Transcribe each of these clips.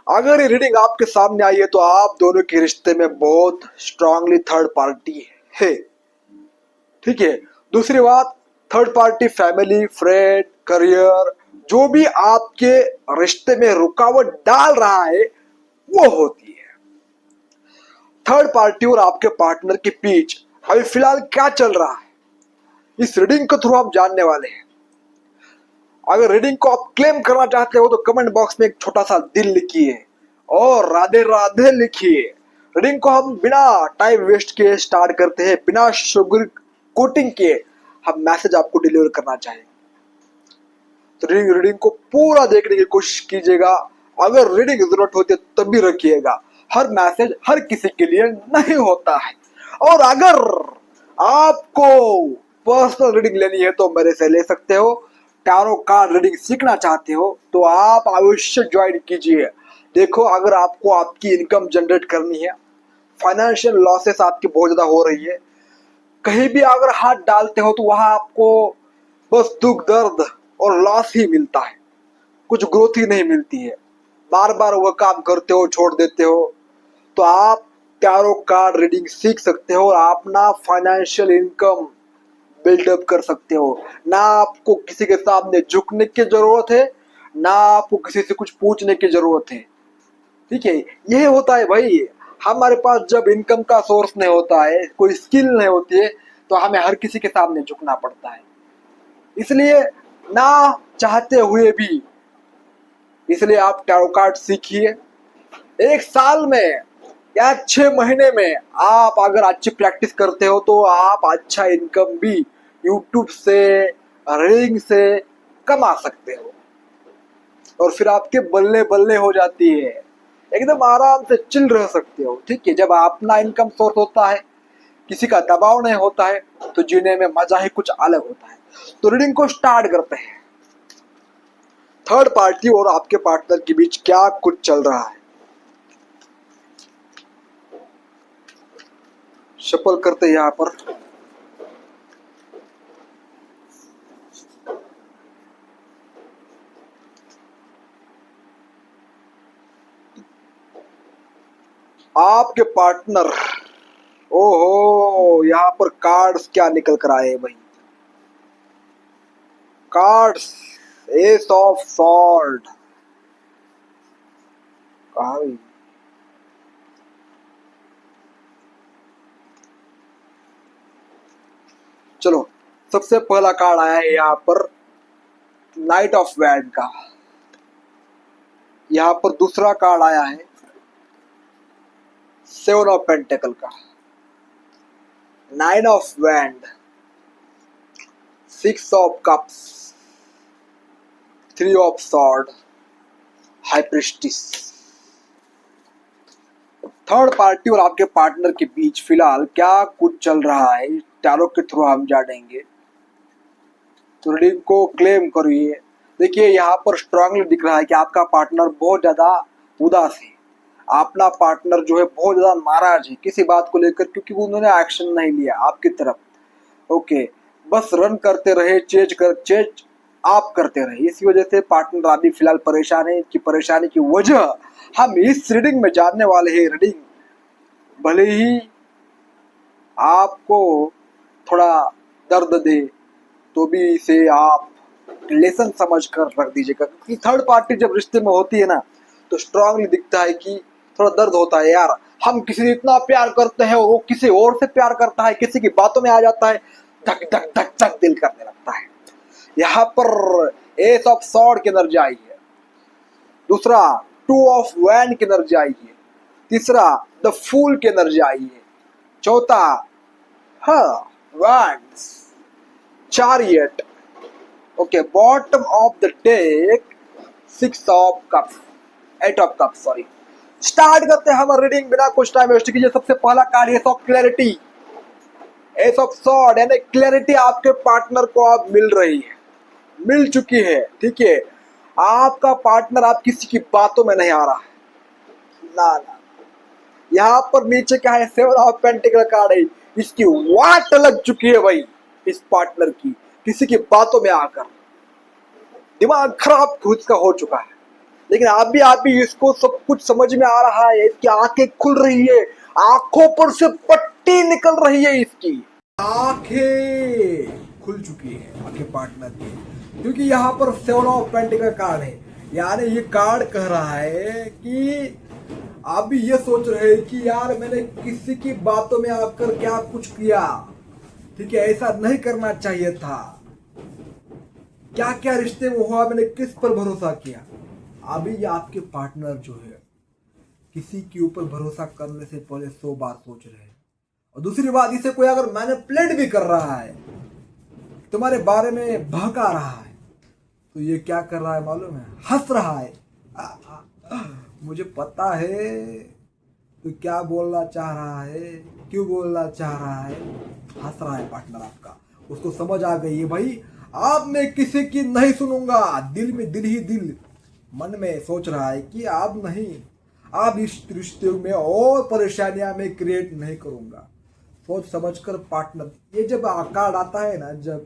अगर ये रीडिंग आपके सामने आई है तो आप दोनों के रिश्ते में बहुत स्ट्रांगली थर्ड पार्टी है। ठीक है। दूसरी बात, third party family, friend, career, जो भी आपके रिश्ते में रुकावट डाल रहा है वो होती है। थर्ड पार्टी और आपके पार्टनर के बीच अभी फिलहाल क्या चल रहा है, इस रीडिंग के थ्रू आप जानने वाले हैं। अगर रीडिंग को आप क्लेम करना चाहते हो तो कमेंट बॉक्स में एक छोटा सा दिल लिखिए और राधे राधे लिखिए। रीडिंग को हम बिना टाइम वेस्ट किए स्टार्ट करते हैं, बिना शुगर कोटिंग किए हम मैसेज आपको डिलीवर करना चाहेंगे। तो रीडिंग को पूरा देखने की कोशिश कीजिएगा। अगर रीडिंग की जरूरत होती है तभी रखिएगा, हर मैसेज हर किसी के लिए नहीं होता है। और अगर आपको पर्सनल रीडिंग लेनी है तो मेरे से ले सकते हो। टैरो कार्ड रीडिंग सीखना चाहते हो तो आप अवश्य ज्वाइन कीजिए। देखो, अगर आपको आपकी इनकम जनरेट करनी है, फाइनेंशियल लॉसेस आपकी बहुत ज्यादा हो रही है, कहीं भी अगर हाथ डालते हो तो वहां आपको बस दुख दर्द और लॉस ही मिलता है, कुछ ग्रोथ ही नहीं मिलती है, बार बार वह काम करते हो छोड़ देते हो, तो आप टैरो कार्ड रीडिंग सीख सकते हो और अपना फाइनेंशियल इनकम बिल्डअप कर सकते हो। ना आपको किसी के सामने झुकने की जरूरत है, ना आपको किसी से कुछ पूछने की जरूरत है। ठीक है, यही होता है भाई। हमारे पास जब इनकम का सोर्स नहीं होता है, कोई स्किल नहीं होती है, तो हमें हर किसी के सामने झुकना पड़ता है। इसलिए ना चाहते हुए भी, इसलिए आप टैरो कार्ड सीखिए। एक साल में या 6 महीने में आप अगर अच्छी प्रैक्टिस करते हो तो आप अच्छा इनकम भी यूट्यूब से, रीडिंग से कमा सकते हो और फिर आपके बल्ले बल्ले हो जाती है, एकदम आराम से चिल रह सकते हो। ठीक है, जब अपना इनकम सोर्स होता है, किसी का दबाव नहीं होता है, तो जीने में मजा ही कुछ अलग होता है। तो रीडिंग को स्टार्ट करते हैं। थर्ड पार्टी और आपके पार्टनर के बीच क्या कुछ चल रहा है, शफल करते हैं यहाँ पर। आपके पार्टनर, ओहो, यहाँ पर कार्ड्स क्या निकल कर आए भाई। कार्ड्स, एस ऑफ सॉर्ड, कहा भाई, चलो सबसे पहला कार्ड आया है यहाँ पर नाइट ऑफ वैंड का। यहाँ पर दूसरा कार्ड आया है सेवन ऑफ पेंटेकल का, nine of wand, six of cups, three of sword, high priestess. Third party और आपके पार्टनर के बीच फिलहाल क्या कुछ चल रहा है, टैरो के थ्रू हम जानेंगे। तो रीडिंग को क्लेम करिए। देखिए, यहाँ पर स्ट्रांगली दिख रहा है कि आपका पार्टनर बहुत ज्यादा उदास है। अपना पार्टनर जो है बहुत ज्यादा नाराज है किसी बात को लेकर, क्योंकि उन्होंने एक्शन नहीं लिया आपकी तरफ। ओके, बस रन करते रहे, चेज आप करते रहे, इसी वजह से पार्टनर अभी फिलहाल परेशान है। कि परेशानी की वजह हम इस रीडिंग में जानने वाले हैं। रीडिंग भले ही आपको थोड़ा दर्द दे तो भी इसे आप लेसन समझ कर रख दीजिएगा, क्योंकि थर्ड पार्टी जब रिश्ते में होती है ना तो स्ट्रांगली दिखता है कि थोड़ा दर्द होता है। यार, हम किसी से इतना प्यार करते हैं और वो किसी और से प्यार करता है, किसी की बातों में आ जाता है, धक धक धक धक दिल करने लगता है। यहाँ पर एस ऑफ सॉर्ड की एनर्जी आई है, दूसरा टू ऑफ वैंड की एनर्जी आई है, तीसरा द फूल की एनर्जी आई है, चौथा wands, chariot. Okay, bottom of the deck six of cups, eight of cups, sorry. Start करते हैं हमारी रीडिंग बिना कुछ टाइम वेस्ट कीजिए। सबसे पहला card S of clarity, S of sword, यानी क्लैरिटी आपके पार्टनर को आप मिल रही है, मिल चुकी है। ठीक है, आपका पार्टनर आप किसी की बातों में नहीं आ रहा है, ना ना। यहाँ पर नीचे क्या है, सेवन ऑफ पेंटिकल कार्ड है, इसकी वाट लग चुकी है भाई इस पार्टनर की, किसी की बातों में आकर दिमाग खराब खुद का हो चुका है। लेकिन अभी इसको सब कुछ समझ में आ रहा है, इसकी आंखें खुल रही है, आंखों पर से पट्टी निकल रही है, इसकी आंखें खुल चुकी है आपके पार्टनर की, क्योंकि यहाँ पर 7 ऑफ पेंटिकल का कार्ड है। यानी ये कार्ड कह रहा है कि आप भी ये सोच रहे हैं कि यार मैंने किसी की बातों में आकर क्या कुछ किया, ठीक है, ऐसा नहीं करना चाहिए था, क्या क्या रिश्ते में हुआ, मैंने किस पर भरोसा किया। अभी ये आपके पार्टनर जो है किसी के ऊपर भरोसा करने से पहले 100 बार सोच रहे हैं। और दूसरी बात, इसे कोई अगर मैनिपुलेट भी कर रहा है, तुम्हारे बारे में बहका रहा है, तो ये क्या कर रहा है मालूम है? हंस रहा है। मुझे पता है तो क्या बोलना चाह रहा है, क्यों बोलना चाह रहा है, हंस रहा है पार्टनर आपका। उसको समझ आ गई है भाई, आप मैं किसी की नहीं सुनूंगा। दिल में दिल ही दिल मन में सोच रहा है कि आप नहीं, आप इस रिश्ते में और परेशानियां मैं क्रिएट नहीं करूंगा। सोच समझकर पार्टनर, ये जब कार्ड आता है ना, जब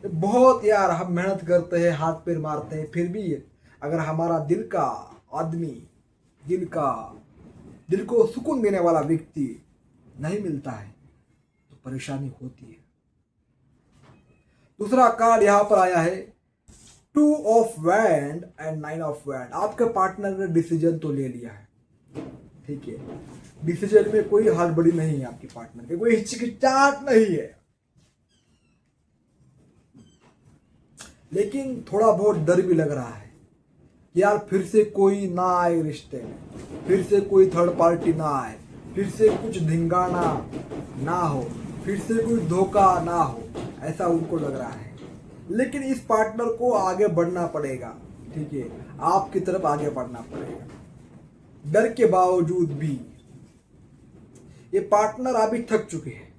बहुत यार हम मेहनत करते हैं, हाथ पैर मारते हैं, फिर भी अगर हमारा दिल का आदमी, दिल को सुकून देने वाला व्यक्ति नहीं मिलता है तो परेशानी होती है। दूसरा कार्ड यहाँ पर आया है 2 of wand and 9 of wand. आपके पार्टनर ने डिसीजन तो ले लिया है, ठीक है, डिसीजन में कोई हड़बड़ी नहीं है, आपके पार्टनर के कोई हिचकिचाहट नहीं है, लेकिन थोड़ा बहुत डर भी लग रहा है कि यार फिर से कोई ना आए रिश्ते में, फिर से कोई थर्ड पार्टी ना आए, फिर से कुछ धिंगाना ना हो, फिर से कोई धोखा ना हो, ऐसा उनको लग रहा है। लेकिन इस पार्टनर को आगे बढ़ना पड़ेगा, ठीक है, आपकी तरफ आगे बढ़ना पड़ेगा। डर के बावजूद भी ये पार्टनर अभी थक चुके हैं।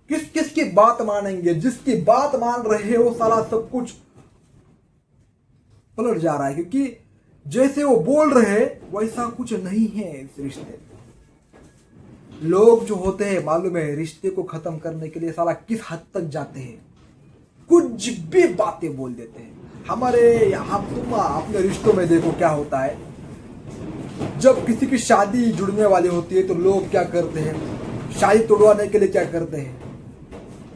किस किस की बात मानेंगे? जिसकी बात मान रहे हो साला सब कुछ पलट जा रहा है, क्योंकि जैसे वो बोल रहे हैं वैसा कुछ नहीं है इस रिश्ते में। लोग जो होते हैं मालूम है, रिश्ते को खत्म करने के लिए साला किस हद तक जाते हैं, कुछ भी बातें बोल देते हैं। हमारे तुम अपने रिश्तों में देखो क्या होता है, जब किसी की शादी जुड़ने वाली होती है तो लोग क्या करते हैं, शादी तोड़वाने के लिए क्या करते हैं,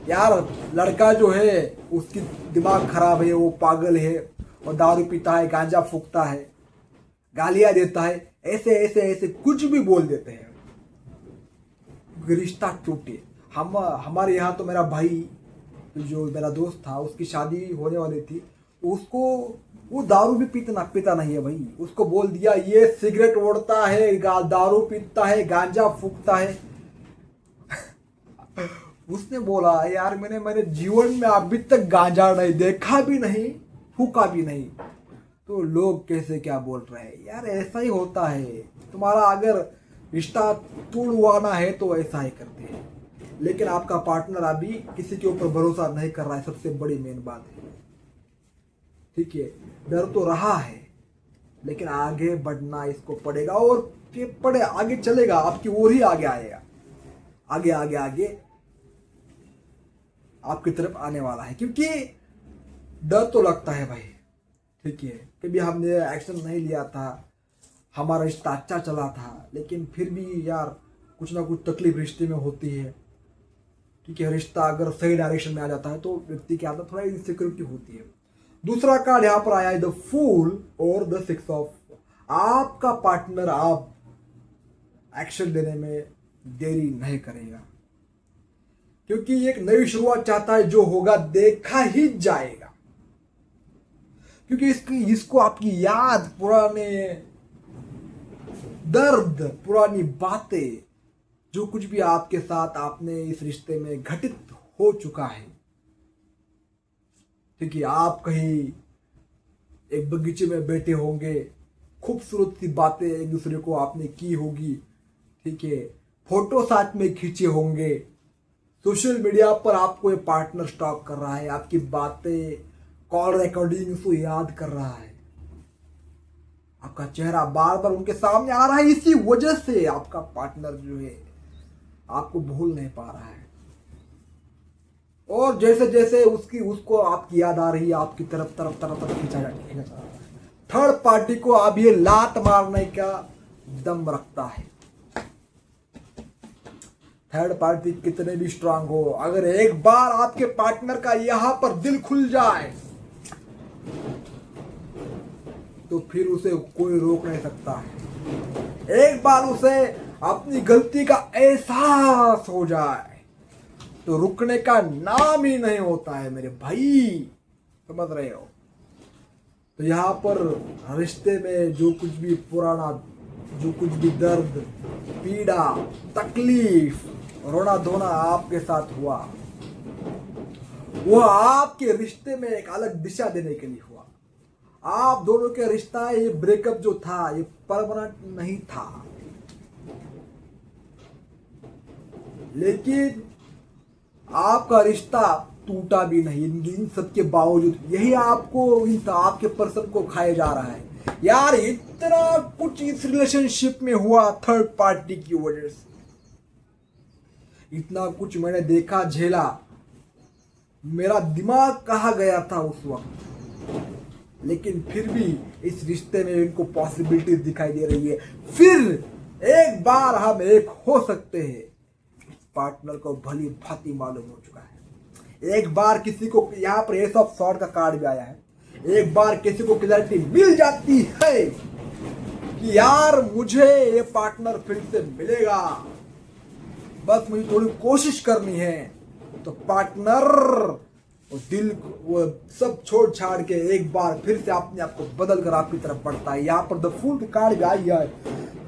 यार लड़का जो है उसकी दिमाग खराब है, वो पागल है और दारू पीता है, गांजा फूकता है, गालियां देता है, ऐसे ऐसे ऐसे कुछ भी बोल देते हैं, रिश्ता टूटे। हमारे यहाँ तो मेरा भाई जो मेरा दोस्त था, उसकी शादी होने वाली थी, उसको वो दारू भी पीता नहीं है भाई, उसको बोल दिया ये सिगरेट ओढ़ता है, दारू पीता है, गांजा फूकता है। उसने बोला यार मैंने जीवन में अभी तक गांजा नहीं देखा भी नहीं, फूका भी नहीं, तो लोग कैसे क्या बोल रहे हैं यार, ऐसा ही होता है। तुम्हारा अगर रिश्ता तोड़वाना है तो ऐसा ही करते हैं। लेकिन आपका पार्टनर अभी किसी के ऊपर भरोसा नहीं कर रहा है, सबसे बड़ी मेन बात है, ठीक है। डर तो रहा है लेकिन आगे बढ़ना इसको पड़ेगा, और ये आगे चलेगा, आपकी ओर ही आगे आएगा, आगे आगे आगे आपकी तरफ आने वाला है। क्योंकि डर तो लगता है भाई, ठीक है, कभी हमने एक्शन नहीं लिया था, हमारा रिश्ता अच्छा चला था, लेकिन फिर भी यार कुछ ना कुछ तकलीफ रिश्ते में होती है, ठीक है। रिश्ता अगर सही डायरेक्शन में आ जाता है तो व्यक्ति के अंदर थोड़ा इनसिक्योरिटी होती है। दूसरा कार्ड यहाँ पर आया है द फूल और द 6 ऑफ। आपका पार्टनर आप एक्शन लेने में देरी नहीं करेगा, क्योंकि एक नई शुरुआत चाहता है, जो होगा देखा ही जाएगा, क्योंकि इसको आपकी याद, पुराने दर्द, पुरानी बातें, जो कुछ भी आपके साथ आपने इस रिश्ते में घटित हो चुका है, ठीक है, आप कहीं एक बगीचे में बैठे होंगे, खूबसूरत सी बातें एक दूसरे को आपने की होगी, ठीक है, फोटो साथ में खींचे होंगे, सोशल मीडिया पर आपको ये पार्टनर स्टॉक कर रहा है, आपकी बातें, कॉल रिकॉर्डिंग को याद कर रहा है, आपका चेहरा बार बार उनके सामने आ रहा है। इसी वजह से आपका पार्टनर जो है आपको भूल नहीं पा रहा है, और जैसे जैसे उसको आपकी याद आ रही है, आपकी तरफ खींचा जा रहा है। थर्ड पार्टी को अब ये लात मारने का दम रखता है। थर्ड पार्टी कितने भी स्ट्रांग हो, अगर एक बार आपके पार्टनर का यहां पर दिल खुल जाए तो फिर उसे कोई रोक नहीं सकता है। एक बार उसे अपनी गलती का एहसास हो जाए तो रुकने का नाम ही नहीं होता है मेरे भाई, समझ रहे हो। तो यहाँ पर रिश्ते में जो कुछ भी पुराना, जो कुछ भी दर्द, पीड़ा, तकलीफ, रोना धोना आपके साथ हुआ, वो आपके रिश्ते में एक अलग दिशा देने के लिए हुआ। आप दोनों के रिश्ता, ये ब्रेकअप जो था ये परमानेंट नहीं था, लेकिन आपका रिश्ता टूटा भी नहीं। इन सब के बावजूद यही आपको, आपके पर्सन को खाया जा रहा है। यार इतना कुछ इस रिलेशनशिप में हुआ थर्ड पार्टी की वजह से, इतना कुछ मैंने देखा, झेला, मेरा दिमाग कहाँ गया था उस वक्त, लेकिन फिर भी इस रिश्ते में इनको पॉसिबिलिटी दिखाई दे रही है। फिर एक बार हम एक हो सकते हैं, पार्टनर को भली भांति मालूम हो चुका है। एक बार किसी को, यहाँ पर एस ऑफ सॉर्ड का कार्ड भी आया है, एक बार किसी को क्लैरिटी मिल जाती है कि यार मुझे ये पार्टनर फिर से मिलेगा, बस मुझे थोड़ी कोशिश करनी है, तो पार्टनर वो दिल, वो सब छोड़ छाड़ के एक बार फिर से अपने आप को बदल कर आपकी तरफ बढ़ता है। यहाँ पर द फूल की कार्ड भी आई है।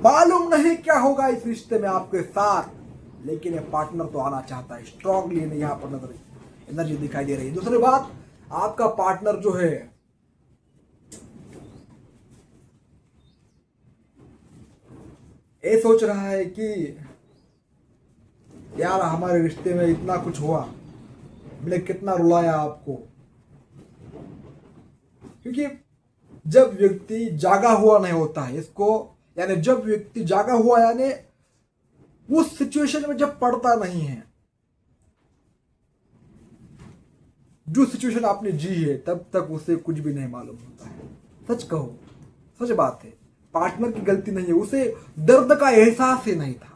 मालूम नहीं क्या होगा इस रिश्ते में आपके साथ, लेकिन ये पार्टनर तो आना चाहता है स्ट्रांगली। यहाँ पर नजर एनर्जी दिखाई दे रही है। दूसरी बात, आपका पार्टनर जो है ये सोच रहा है कि यार हमारे रिश्ते में इतना कुछ हुआ, मैंने कितना रुलाया आपको। क्योंकि जब व्यक्ति जागा हुआ नहीं होता है, इसको यानी जब व्यक्ति जागा हुआ यानी उस सिचुएशन में जब पड़ता नहीं है, जो सिचुएशन आपने जी है, तब तक उसे कुछ भी नहीं मालूम होता है। सच कहो, सच बात है, पार्टनर की गलती नहीं है, उसे दर्द का एहसास ही नहीं था।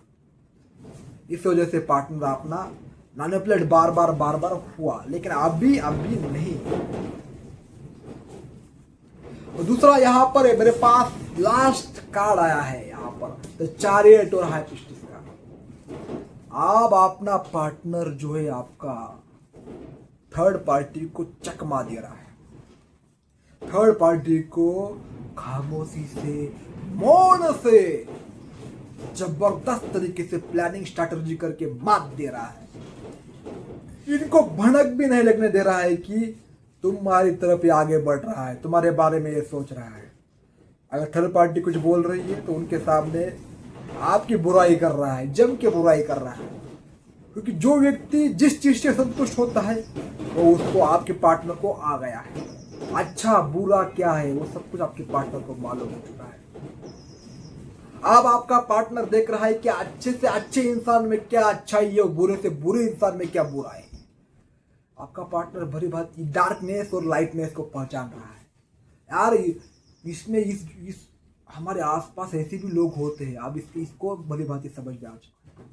इस वजह से पार्टनर अपना मैनिपुलेट बार बार हुआ, लेकिन अभी नहीं। और दूसरा यहाँ पर मेरे पास लास्ट कार्ड आया है, यहाँ पर द चैरियट और हाई प्रीस्टेस का। अब अपना पार्टनर जो है आपका थर्ड पार्टी को चकमा दे रहा है, थर्ड पार्टी को खामोशी से, मौन से, जबरदस्त तरीके से प्लानिंग स्ट्रैटेजी करके मात दे रहा है। इनको भनक भी नहीं लगने दे रहा है कि तुम्हारी तरफ ये आगे बढ़ रहा है, तुम्हारे बारे में ये सोच रहा है। अगर थर्ड पार्टी कुछ बोल रही है तो उनके सामने आपकी बुराई कर रहा है, जम के बुराई कर रहा है। क्योंकि जो व्यक्ति जिस चीज से संतुष्ट होता है वो उसको, आपके पार्टनर को आ गया है। अच्छा बुरा क्या है वो सब कुछ आपके पार्टनर को मालूम हो चुका है। अब आपका पार्टनर देख रहा है कि अच्छे से अच्छे इंसान में क्या अच्छाई है और बुरे से बुरे इंसान में क्या बुराई है। आपका पार्टनर भली भांति डार्कनेस और लाइटनेस को पहचान रहा है। यार इसमें इस हमारे आसपास ऐसे भी लोग होते हैं। अब इसको भली भांति समझ में आ चुका है।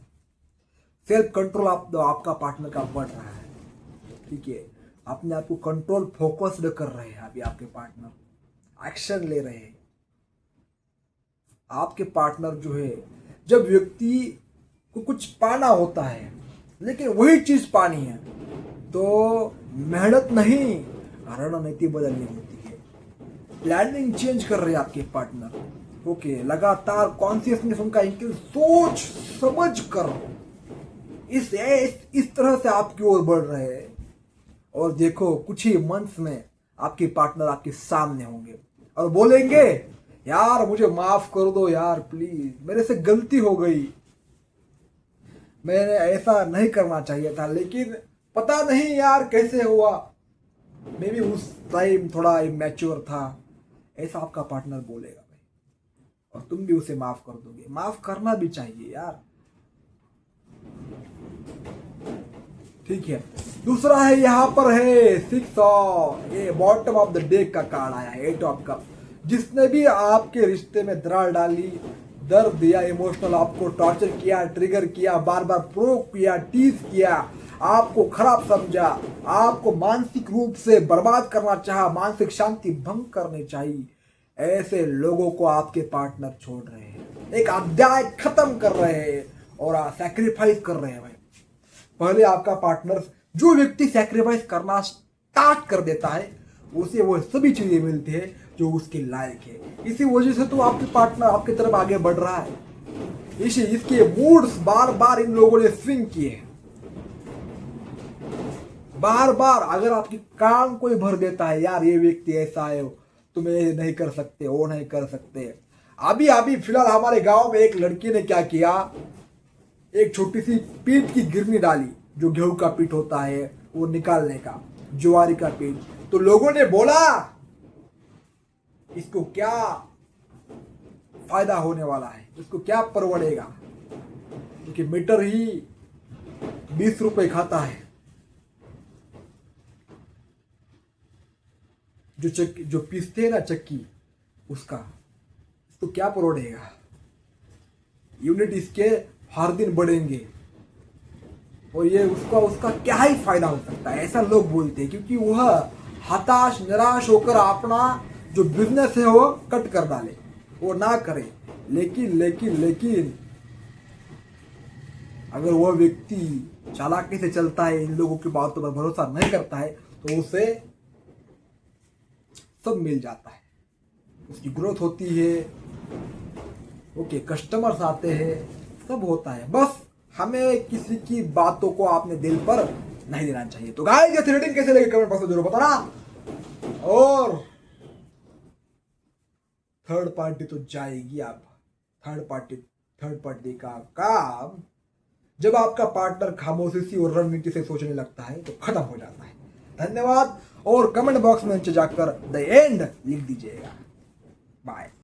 सेल्फ कंट्रोल आपका पार्टनर का बढ़ रहा है, ठीक है। अपने आप को कंट्रोल फोकस्ड कर रहे हैं अभी आपके पार्टनर, एक्शन ले रहे हैं। आपके पार्टनर जो है, जब व्यक्ति को कुछ पाना होता है लेकिन वही चीज पानी है तो मेहनत नहीं, रणनीति बदलनी होती है। प्लानिंग चेंज कर रहे हैं आपके पार्टनर। ओके, लगातार कॉन्शियसनेस उनका सोच समझ कर इस तरह से आपकी ओर बढ़ रहे हैं। और देखो कुछ ही मंथ्स में आपके पार्टनर आपके सामने होंगे और बोलेंगे यार मुझे माफ कर दो यार, प्लीज मेरे से गलती हो गई, मैंने ऐसा नहीं करना चाहिए था, लेकिन पता नहीं यार कैसे हुआ, मे बी उस टाइम थोड़ा इमैच्योर था, ऐसा आपका पार्टनर बोलेगा भाई। और तुम भी उसे माफ कर दोगे। माफ करना भी चाहिए यार, ठीक है। दूसरा है यहाँ पर है 6 ऑफ, ये बॉटम ऑफ द डेक का कार्ड आया है, 8 ऑफ कप। जिसने भी आपके रिश्ते में दरार डाली, दर्द दिया, इमोशनल आपको टॉर्चर किया, ट्रिगर किया, बार बार प्रोक किया, टीज किया, आपको खराब समझा, आपको मानसिक रूप से बर्बाद करना चाहा, मानसिक शांति भंग करनी चाहिए, ऐसे लोगों को आपके पार्टनर छोड़ रहे हैं, एक अध्याय खत्म कर रहे हैं और सैक्रिफाइस कर रहे हैं। भाई पहले आपका पार्टनर, जो व्यक्ति सैक्रिफाइस करना स्टार्ट कर देता है उसे वो सभी चीजें मिलती है जो उसके लायक है। इसी वजह से तो आपके पार्टनर आपकी तरफ आगे बढ़ रहा है। इसके मूड्स बार बार इन लोगों ने स्विंग किए हैं। बार बार अगर आपकी कान कोई भर देता है, यार ये व्यक्ति ऐसा है, तुम ये नहीं कर सकते, वो नहीं कर सकते। अभी अभी फिलहाल हमारे गांव में एक लड़की ने क्या किया, एक छोटी सी पीठ की गिरनी डाली, जो गेहूं का पीठ होता है वो निकालने का, ज्वारी का पीठ। तो लोगों ने बोला इसको क्या फायदा होने वाला है, इसको क्या परवड़ेगा, क्योंकि मीटर ही 20 रुपए खाता है। जो पीसते हैं ना चक्की, उसका इसको क्या परवड़ेगा। यूनिट इसके हर दिन बढ़ेंगे और ये उसका क्या ही फायदा हो सकता है, ऐसा लोग बोलते हैं। क्योंकि वह हताश निराश होकर अपना जो बिजनेस है वो कट कर डाले, वो ना करे। लेकिन अगर वह व्यक्ति चालाकी से चलता है, इन लोगों की बातों पर भरोसा नहीं करता है, तो उसे सब मिल जाता है, उसकी ग्रोथ होती है, ओके, कस्टमर्स आते हैं, सब होता है। बस हमें किसी की बातों को आपने दिल पर नहीं देना चाहिए। तो गाइस, ये थ्रेडिंग कैसे लगे कमेंट बॉक्स में जरूर बताना। और थर्ड पार्टी तो जाएगी। आप थर्ड पार्टी का काम जब आपका पार्टनर खामोशी और रणनीति से सोचने लगता है तो खत्म हो जाता है। धन्यवाद। और कमेंट बॉक्स में नीचे जाकर द एंड लिख दीजिएगा। बाय।